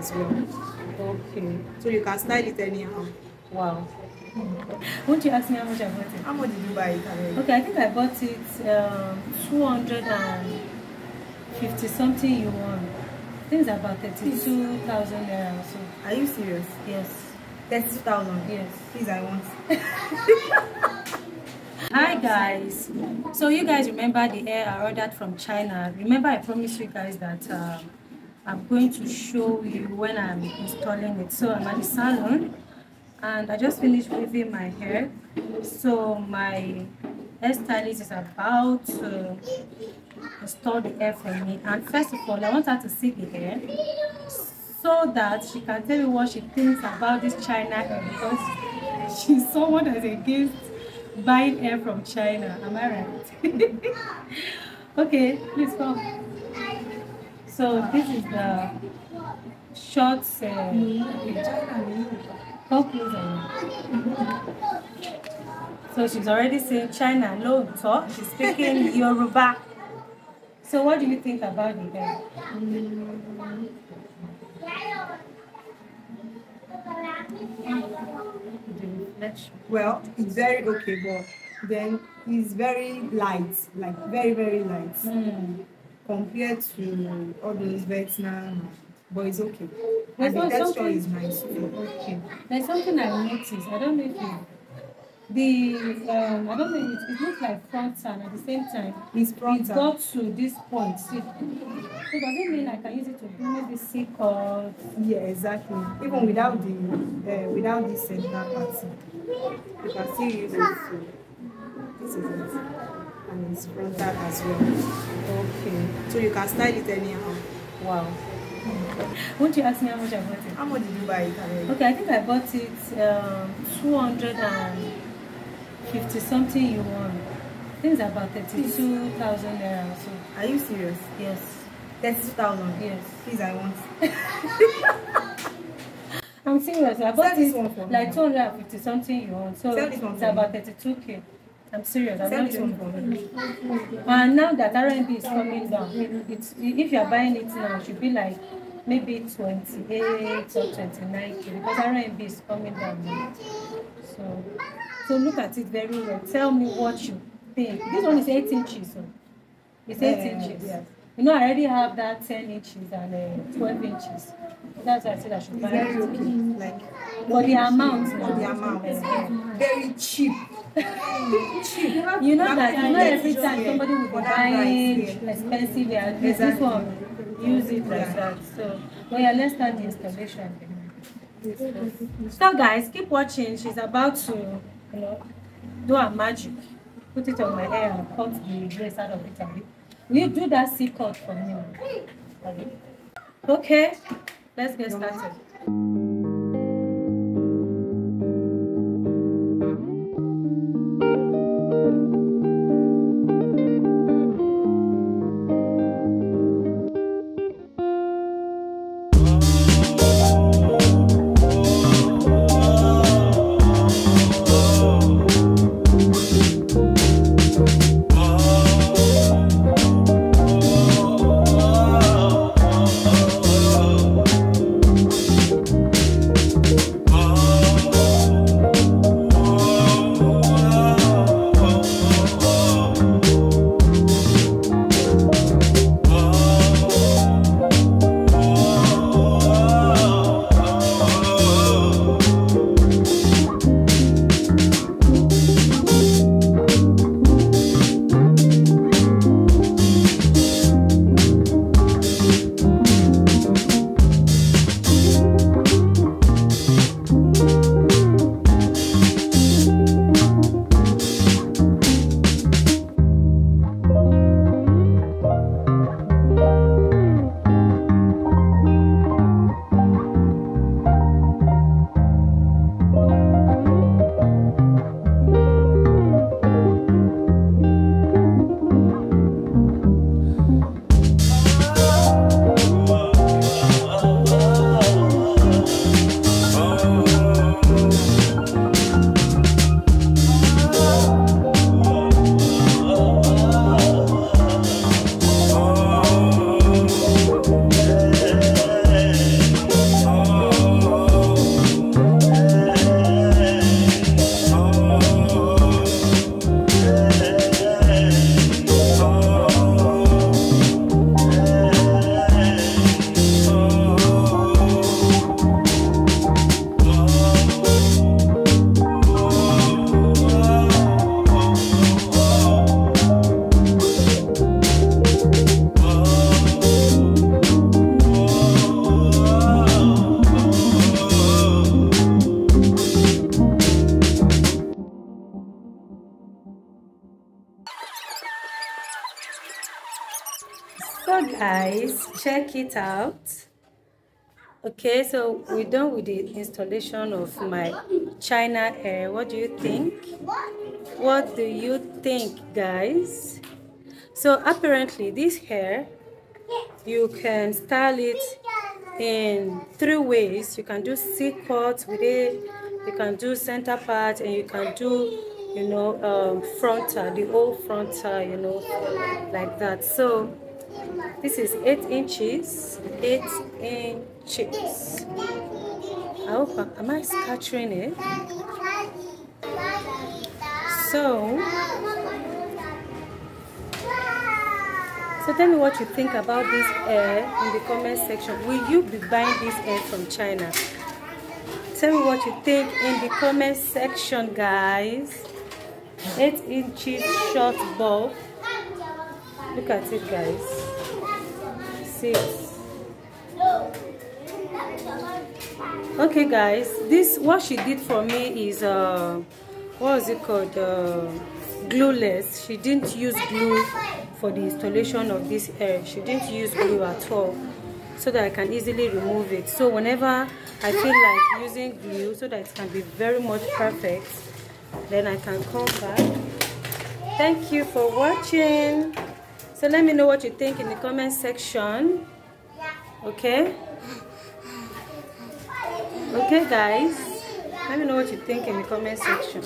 as well. Okay. So you can style it anyhow. Wow. Won't you ask me how much I bought it? How much did you buy it? Okay, I think I bought it 250 something yuan. I think it's about 32,000 naira or so. Are you serious? Yes. 30,000? Yes. Please, I want. Hi guys. So you guys remember the hair I ordered from China? Remember I promised you guys that I'm going to show you when I'm installing it. So I'm at the salon and I just finished weaving my hair. So my hairstylist is about to install the hair for me, and first of all I want her to see the hair so that she can tell me what she thinks about this China hair, because she's someone that's against buying hair from China. Am I right? Okay, please come. So this is the shorts. Come closer. So she's already saying China no talk. She's speaking Yoruba. So what do you think about the hair? Well, it's very okay, but then it's very light, like very light compared to all those Vietnam. But it's okay. And the texture is nice too. Okay. There's something I noticed. I don't know if you. I don't know. It looks like front and at the same time It's front. it got to this point. See, so does it mean I can use it to do maybe C-cut? Yeah, exactly. Even without this center part, you can still use it. So this is it, and it's frontal as well. Okay. So you can style it anyhow. Wow. Won't you ask me how much I bought it? How much did you buy it? Okay, I think I bought it 250 something yuan. I think it's about 32,000 naira or so. Are you serious? Yes. 30,000? Yes. Please, I want. I'm serious. I bought this it one for me. like 250 something yuan. So Sell this one it's for about me. 32k. I'm serious. I'm Sell not this one joking. for me. And now that RMB is coming down, if you are buying it now, it should be like maybe 28 or 29k, because RMB is coming down now. So look at it very well. Tell me what you think. This one is 8 inches. So it's 8 inches. Yeah. You know, I already have that 10 inches and 12 inches. That's why I said I should buy Very it. okay. Like, For the amount now. for the amount. Very cheap. Cheap. You know that not every time somebody will be buying expensive hair. This one, use it like that. So, well, yeah, let's start the installation. So, guys, keep watching. She's about to, do a magic. Put it on my hair and cut the grace out of it a bit. Will you do that C-cut for me? Okay, let's get started. guys, check it out. Okay, so we're done with the installation of my China hair. What do you think? What do you think, guys? So apparently this hair, you can style it in 3 ways. You can do C-cut with it, you can do center part, and you can do, you know, frontal, the whole frontal, you know, like that. So this is 8 inches, 8 inches. I hope, am I scattering it? So tell me what you think about this hair in the comment section. Will you be buying this hair from China? Tell me what you think in the comment section, guys. 8 inches short bob. Look at it, guys. See it. Okay, guys. This, what she did for me is what is it called? Glueless. She didn't use glue for the installation of this hair. She didn't use glue at all, so that I can easily remove it. So whenever I feel like using glue, so that it can be very much perfect, then I can come back. Thank you for watching. So let me know what you think in the comment section. Okay? Okay, guys. Let me know what you think in the comment section.